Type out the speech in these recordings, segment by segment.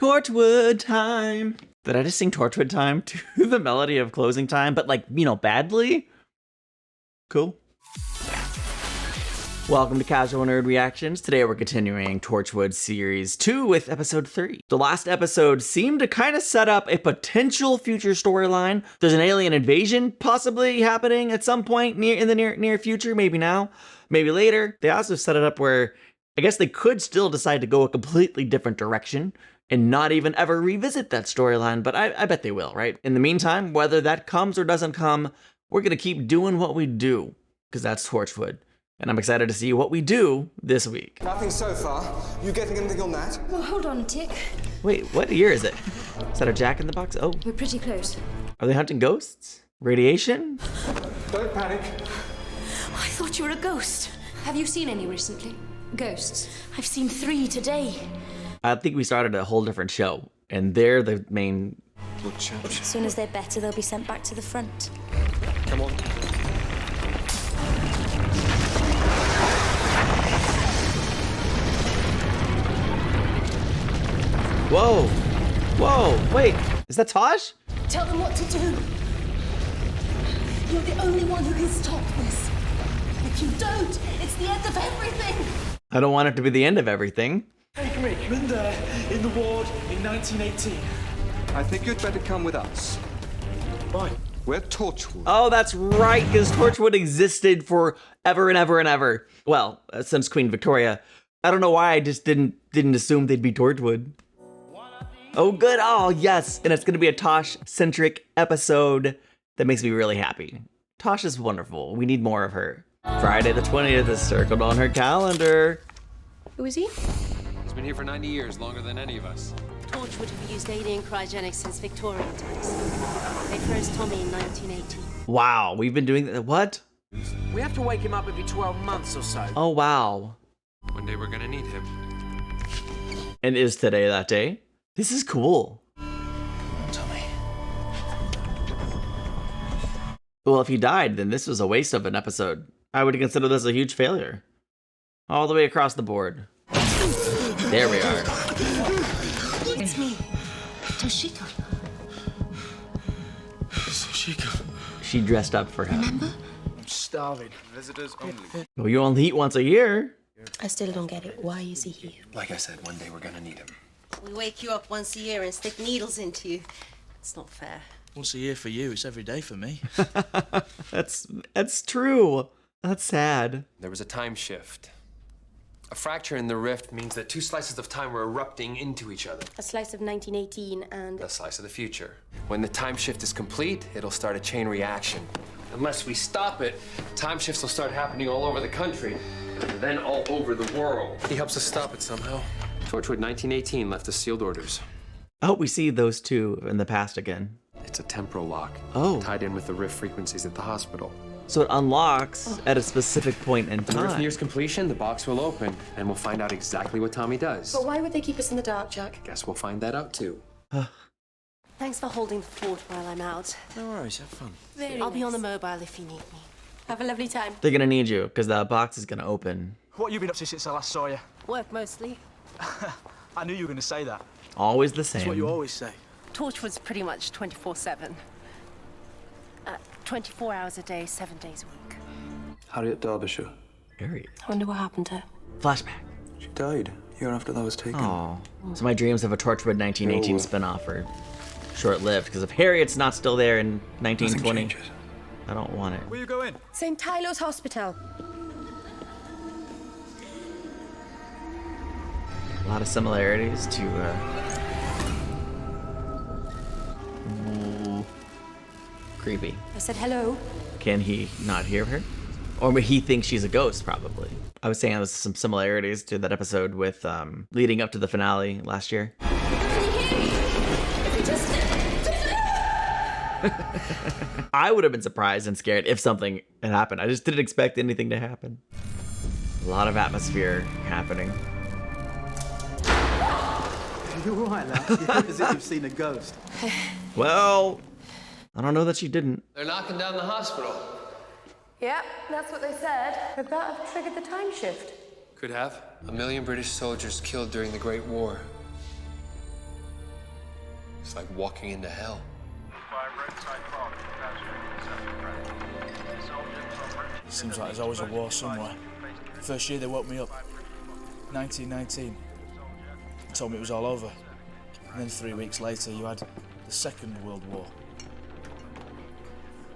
Torchwood time. Did I just sing Torchwood time to the melody of closing time, but like, you know, badly? Cool. Welcome to Casual Nerd Reactions. Today we're continuing Torchwood Series 2 with episode 3. The last episode seemed to kind of set up a potential future storyline. There's an alien invasion possibly happening at some point in the near future, maybe now, maybe later. They also set it up where I guess they could still decide to go a completely different direction and not even ever revisit that storyline, but I bet they will, right? In the meantime, whether that comes or doesn't come, we're gonna keep doing what we do, because that's Torchwood. And I'm excited to see what we do this week. Nothing so far. You getting anything on that? Well, hold on a tick. Wait, what year is it? Is that a Jack in the Box? Oh. We're pretty close. Are they hunting ghosts? Radiation? Don't panic. I thought you were a ghost. Have you seen any recently? Ghosts? I've seen 3 today. I think we started a whole different show, and they're the main... As soon as they're better, they'll be sent back to the front. Come on. Whoa! Whoa! Wait, is that Tosh? Tell them what to do. You're the only one who can stop this. If you don't, it's the end of everything. I don't want it to be the end of everything. Hey, Rick, been there in the ward in 1918. I think you'd better come with us. Why? We're Torchwood. Oh, that's right, because Torchwood existed for ever and ever and ever. Well, since Queen Victoria. I don't know why I just didn't assume they'd be Torchwood. Oh, good. Oh, yes. And it's going to be a Tosh-centric episode that makes me really happy. Tosh is wonderful. We need more of her. Friday the 20th is circled on her calendar. Who is he? He's been here for 90 years, longer than any of us. Torchwood have used alien cryogenics since Victorian times. They froze Tommy in 1918. Wow, we've been doing that. What? We have to wake him up every 12 months or so. Oh, wow. One day we're gonna need him. And is today that day? This is cool. Tommy. Well, if he died, then this was a waste of an episode. I would consider this a huge failure. All the way across the board. There we are. It's me, Toshiko. Toshiko. She dressed up for him. Remember? I'm starving. Visitors only. Well, you only eat once a year. I still don't get it. Why is he here? Like I said, one day we're gonna need him. We wake you up once a year and stick needles into you. It's not fair. Once a year for you, it's every day for me. That's true. That's sad. There was a time shift. A fracture in the rift means that two slices of time were erupting into each other. A slice of 1918 and... A slice of the future. When the time shift is complete, it'll start a chain reaction. Unless we stop it, time shifts will start happening all over the country, and then all over the world. He helps us stop it somehow. Torchwood 1918 left us sealed orders. I hope we see those two in the past again. It's a temporal lock. Oh. Tied in with the rift frequencies at the hospital. So it unlocks at a specific point in When the rift time. nears completion, the box will open, and we'll find out exactly what Tommy does. But why would they keep us in the dark, Jack? Guess we'll find that out too. Thanks for holding the fort while I'm out. No worries, have fun. I'll be on the mobile if you need me. Have a lovely time. They're gonna need you, because the box is gonna open. What have you been up to since I last saw you? Work mostly. I knew you were going to say that. Always the That's what you same. always say. Torchwood's pretty much 24/7. 24 hours a day, 7 days a week. Harriet Derbyshire. Period. I wonder what happened to her. Flashback. She died year after that was taken. Oh. So my dreams of a Torchwood 1918 spinoff are short-lived, because if Harriet's not still there in 1920, Nothing changes. I don't want it. Where you going? St. Tylo's Hospital. A lot of similarities to creepy. I said hello. Can he not hear her? Or he thinks she's a ghost, probably. I was saying there's some similarities to that episode with leading up to the finale last year. I would have been surprised and scared if something had happened. I just didn't expect anything to happen. A lot of atmosphere happening. You're right, lad. You look as if you've seen a ghost. Well, I don't know that she didn't. They're knocking down the hospital. Yeah, that's what they said. Could that have triggered the time shift? Could have. 1 million British soldiers killed during the Great War. It's like walking into hell. Seems like there's always a war somewhere. First year they woke me up. 1919. They told me it was all over. And then 3 weeks later you had the Second World War.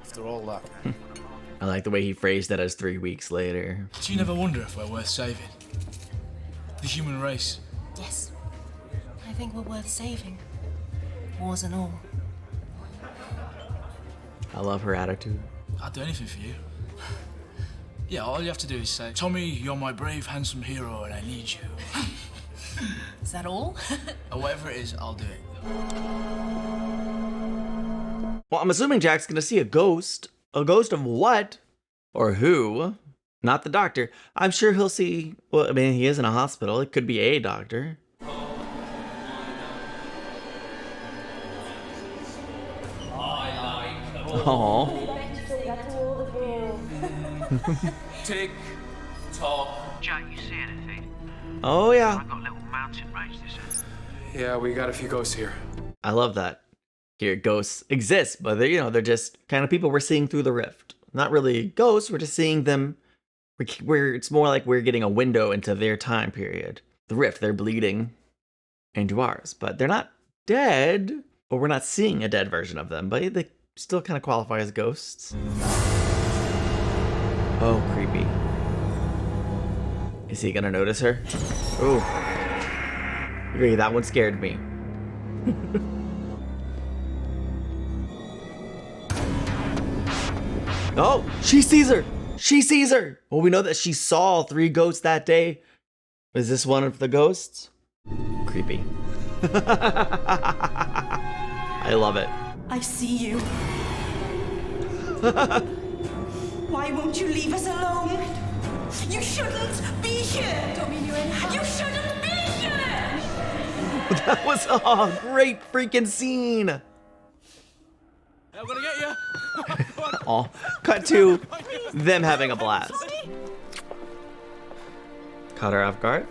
After all that. I like the way he phrased that as 3 weeks later. Do you never wonder if we're worth saving? The human race. Yes. I think we're worth saving. Wars and all. I love her attitude. I'd do anything for you. Yeah, all you have to do is say, Tommy, you're my brave, handsome hero and I need you. Is that all? Or whatever it is, I'll do it. Well, I'm assuming Jack's gonna see a ghost. A ghost of what? Or who? Not the doctor. I'm sure he'll see, well, I mean, he is in a hospital. It could be a doctor. Oh. Tick tock. Jack, you see anything? Oh yeah. I've got a little mountain range this end. Yeah, we got a few ghosts here. I love that. Here, ghosts exist, but they're just kind of people we're seeing through the rift. Not really ghosts, we're just seeing them. It's more like we're getting a window into their time period. The rift, they're bleeding into ours, but they're not dead, or we're not seeing a dead version of them, but they still kind of qualify as ghosts. Oh, creepy. Is he gonna notice her? Ooh. Okay, that one scared me. Oh, she sees her! She sees her! Well, we know that she saw 3 ghosts that day. Is this one of the ghosts? Creepy. I love it. I see you. Why won't you leave us alone? You shouldn't be here! Don't mean you anyhow. You shouldn't be here! That was a great freaking scene. I'm gonna get you. Oh, cut to them having a blast. Caught her off guard.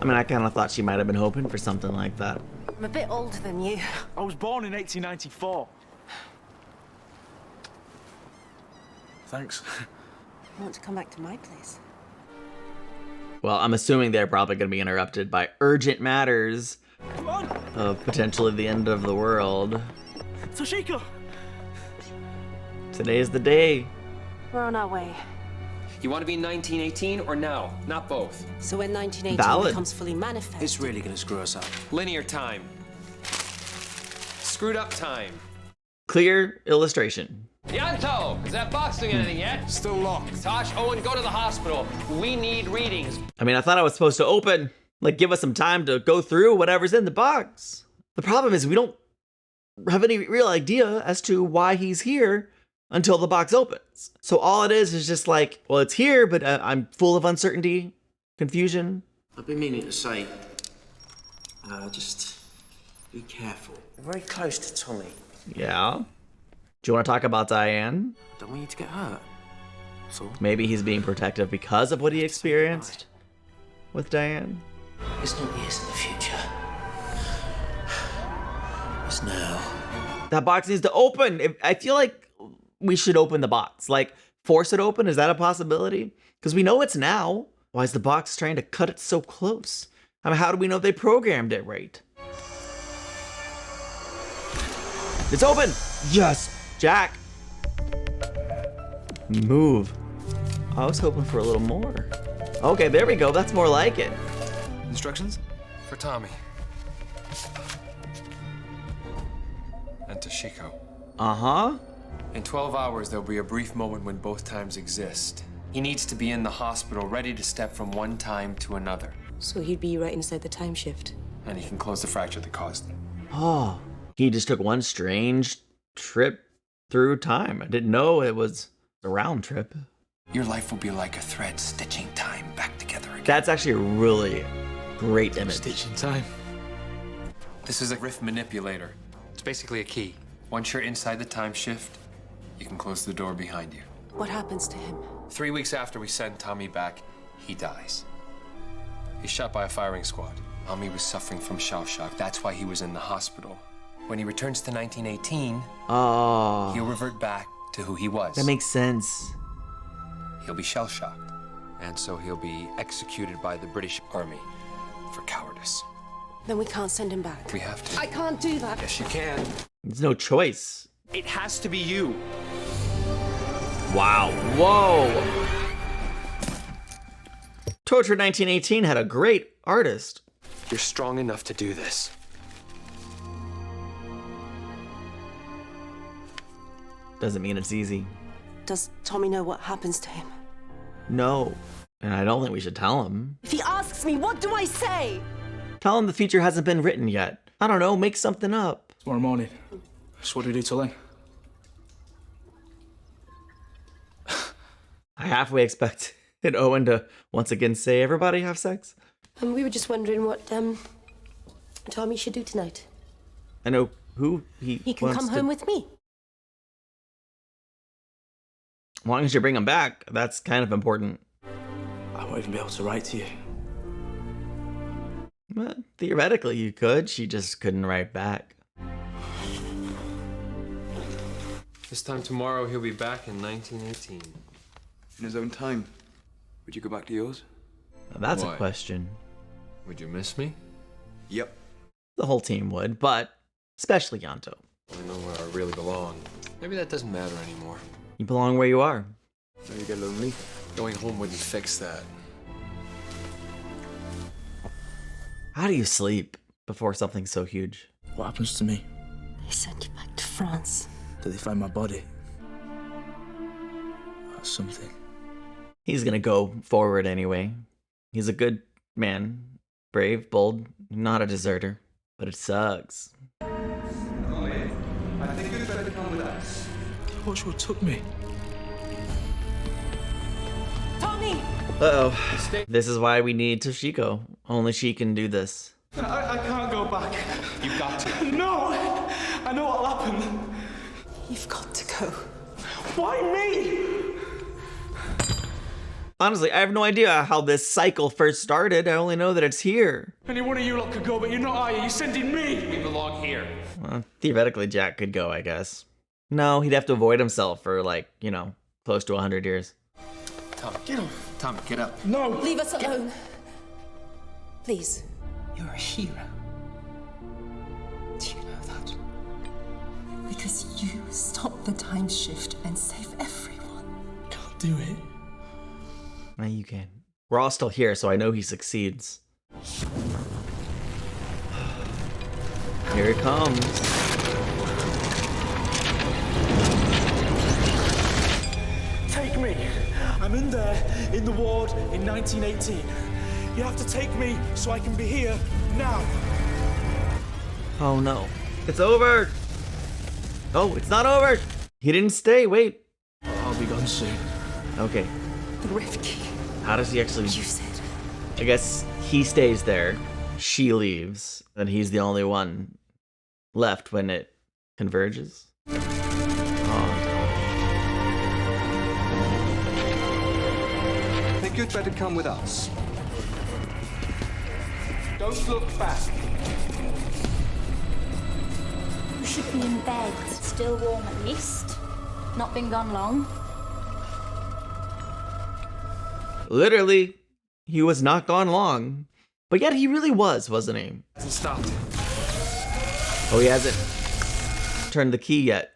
I mean, I kind of thought she might have been hoping for something like that. I'm a bit older than you. I was born in 1894. Thanks. You want to come back to my place? Well, I'm assuming they're probably going to be interrupted by urgent matters Come on, of potentially the end of the world. Toshiko. Today's the day. We're on our way. You want to be in 1918 or now? Not both. So when 1918 Valid. becomes fully manifest... It's really gonna screw us up. Linear time. Screwed up time. Clear illustration. Yanto! Is that box doing anything yet? Still locked. Tosh, Owen, go to the hospital. We need readings. I mean, I thought I was supposed to open, like, give us some time to go through whatever's in the box. The problem is we don't have any real idea as to why he's here until the box opens. So all it is just like, well, it's here, but I'm full of uncertainty, confusion. I've been meaning to say, just be careful. You're very close to Tommy. Yeah. Do you want to talk about Diane? Don't want you to get hurt. That's all. Maybe he's being protective because of what he experienced with Diane. It's not years in the future. It's now. That box needs to open. I feel like we should open the box. Like, force it open? Is that a possibility? Because we know it's now. Why is the box trying to cut it so close? I mean, how do we know they programmed it right? It's open! Yes! Jack! Move. I was hoping for a little more. Okay, there we go. That's more like it. Instructions? For Tommy. And Toshiko. Uh-huh. In 12 hours, there'll be a brief moment when both times exist. He needs to be in the hospital, ready to step from one time to another. So he'd be right inside the time shift. And he can close the fracture that caused it. Oh, he just took one strange trip through time. I didn't know it was a round trip. Your life will be like a thread stitching time back together again. That's actually a really great image. Stitching time. This is a rift manipulator. It's basically a key. Once you're inside the time shift, you can close the door behind you. What happens to him? 3 weeks after we send Tommy back, he dies. He's shot by a firing squad. Tommy was suffering from shell shock. That's why he was in the hospital. When he returns to 1918, Oh, he'll revert back to who he was. that makes sense. He'll be shell-shocked, and so he'll be executed by the British Army for cowardice. Then we can't send him back. We have to. I can't do that. Yes, you can. There's no choice. It has to be you. Wow. Whoa. Torchwood 1918 had a great artist. You're strong enough to do this. Doesn't mean it's easy. Does Tommy know what happens to him? No. And I don't think we should tell him. If he asks me, what do I say? Tell him the future hasn't been written yet. I don't know, make something up. Tomorrow morning. So what do we do till then? I halfway expected Owen to once again say, everybody have sex? And we were just wondering what Tommy should do tonight. I know who He can come home with me. As long as you bring him back, that's kind of important. I won't even be able to write to you. Well, theoretically, you could. She just couldn't write back. This time tomorrow, he'll be back in 1918. In his own time. Would you go back to yours? Now, that's Why? a question. Would you miss me? Yep. The whole team would, but especially Yanto. I know where I really belong. Maybe that doesn't matter anymore. You belong where you are. Now you get lonely. Going home wouldn't fix that. How do you sleep before something so huge? What happens to me? They sent you back to France. Do they find my body? That's something. He's gonna go forward anyway. He's a good man. Brave, bold, not a deserter. But it sucks. I think you'd better come with us. Torchwood took me. Tommy! Uh-oh. This is why we need Toshiko. Only she can do this. I can't go back. You've got to. No! I know what'll happen. You've got to go. Why me? Honestly, I have no idea how this cycle first started. I only know that it's here. Any one of you lot could go, but you're not, are you? You're sending me. We belong here. Well, theoretically, Jack could go, I guess. No, he'd have to avoid himself for, like, you know, close to 100 years. Tommy, get off. Tommy, get up. No. Leave us alone. Please. You're a hero. Do you know that? Because you stop the time shift and save everyone. Can't do it. No, you can. We're all still here, so I know he succeeds. Here it comes. Take me. I'm in there, in the ward, in 1918. You have to take me so I can be here now. Oh no. It's over! Oh, it's not over! He didn't stay, wait. I'll be gone soon. Okay. The rift key. How does he actually... You said. I guess he stays there. She leaves. And he's the only one left when it converges. I think you'd better come with us. Don't look back. You should be in bed. Still warm at least. Not been gone long. Literally, he was not gone long. But yet he really was, wasn't he? Hasn't stopped. Oh, he hasn't turned the key yet.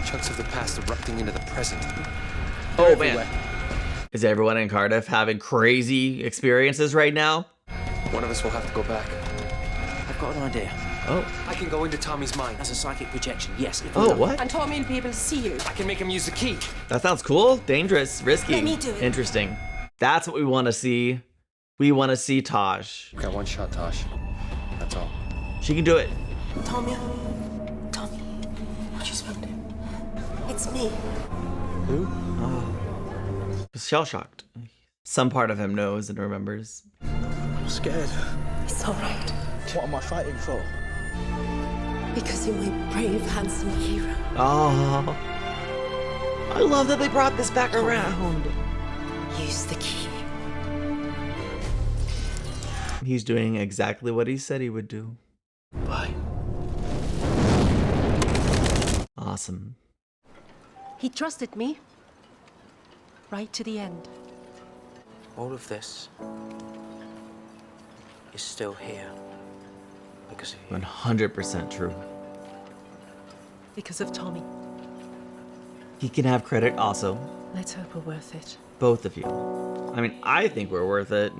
Chunks of the past erupting into the present. Oh, man. Is everyone in Cardiff having crazy experiences right now? One of us will have to go back. I've got an idea. Oh. I can go into Tommy's mind. As a psychic projection, yes. If we Oh, don't- what? And Tommy will be able to see you. I can make him use the key. That sounds cool, dangerous, risky. Let me do it. Interesting. That's what we want to see. We want to see Tosh. Got one shot, Tosh. That's all. She can do it. Tommy. Tommy. What you spoke to? It's me. He's shell-shocked. Some part of him knows and remembers. I'm scared. It's all right. What am I fighting for? Because you're my brave, handsome hero. Oh. I love that they brought this back around. Use the key. He's doing exactly what he said he would do. Bye. awesome. He trusted me. Right to the end. All of this is still here because of you. 100% true. Because of Tommy. He can have credit also. Let's hope we're worth it. Both of you. I mean, I think we're worth it.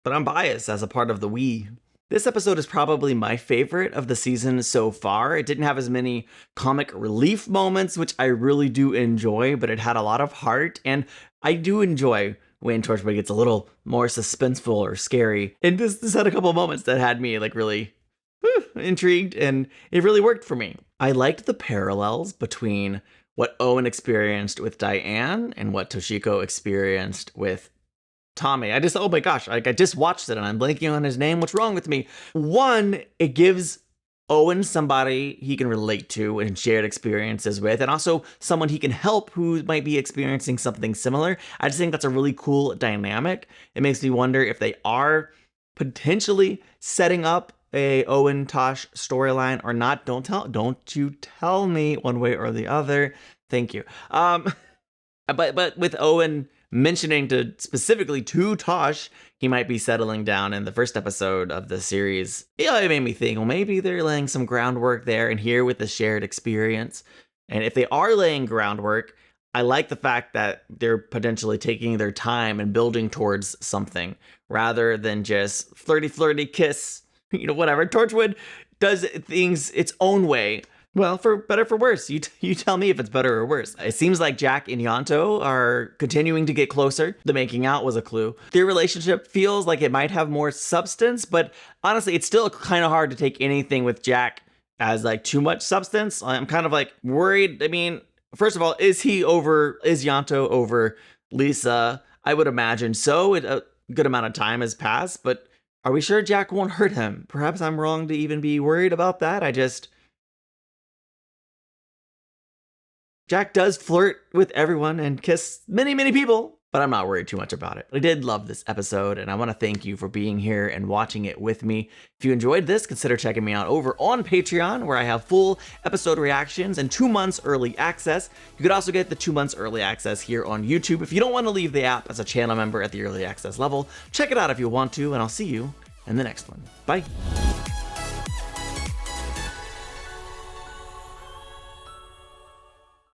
But I'm biased as a part of the we. This episode is probably my favorite of the season so far. It didn't have as many comic relief moments, which I really do enjoy, but it had a lot of heart, and I do enjoy when Torchwood gets a little more suspenseful or scary. And this had a couple moments that had me like really intrigued, and it really worked for me. I liked the parallels between what Owen experienced with Diane and what Toshiko experienced with Tommy. Oh my gosh, I just watched it and I'm blanking on his name. What's wrong with me? One, it gives Owen somebody he can relate to and shared experiences with, and also someone he can help who might be experiencing something similar. I just think that's a really cool dynamic. It makes me wonder if they are potentially setting up a Owen Tosh storyline or not. Don't you tell me one way or the other. Thank you. But with Owen mentioning specifically to Tosh, he might be settling down in the first episode of the series. Yeah, it made me think, well, maybe they're laying some groundwork there and here with the shared experience. And if they are laying groundwork, I like the fact that they're potentially taking their time and building towards something rather than just flirty kiss, whatever. Torchwood does things its own way. Well, for better for worse, you tell me if it's better or worse. It seems like Jack and Yanto are continuing to get closer. The making out was a clue. Their relationship feels like it might have more substance, but honestly, it's still kind of hard to take anything with Jack as like too much substance. I'm kind of like worried. I mean, first of all, is Yanto over Lisa? I would imagine so. A good amount of time has passed, but are we sure Jack won't hurt him? Perhaps I'm wrong to even be worried about that. Jack does flirt with everyone and kiss many people, but I'm not worried too much about it. I did love this episode, and I want to thank you for being here and watching it with me. If you enjoyed this, consider checking me out over on Patreon, where I have full episode reactions and 2 months early access. You could also get the 2 months early access here on YouTube. If you don't want to leave the app as a channel member at the early access level, check it out if you want to, and I'll see you in the next one. Bye.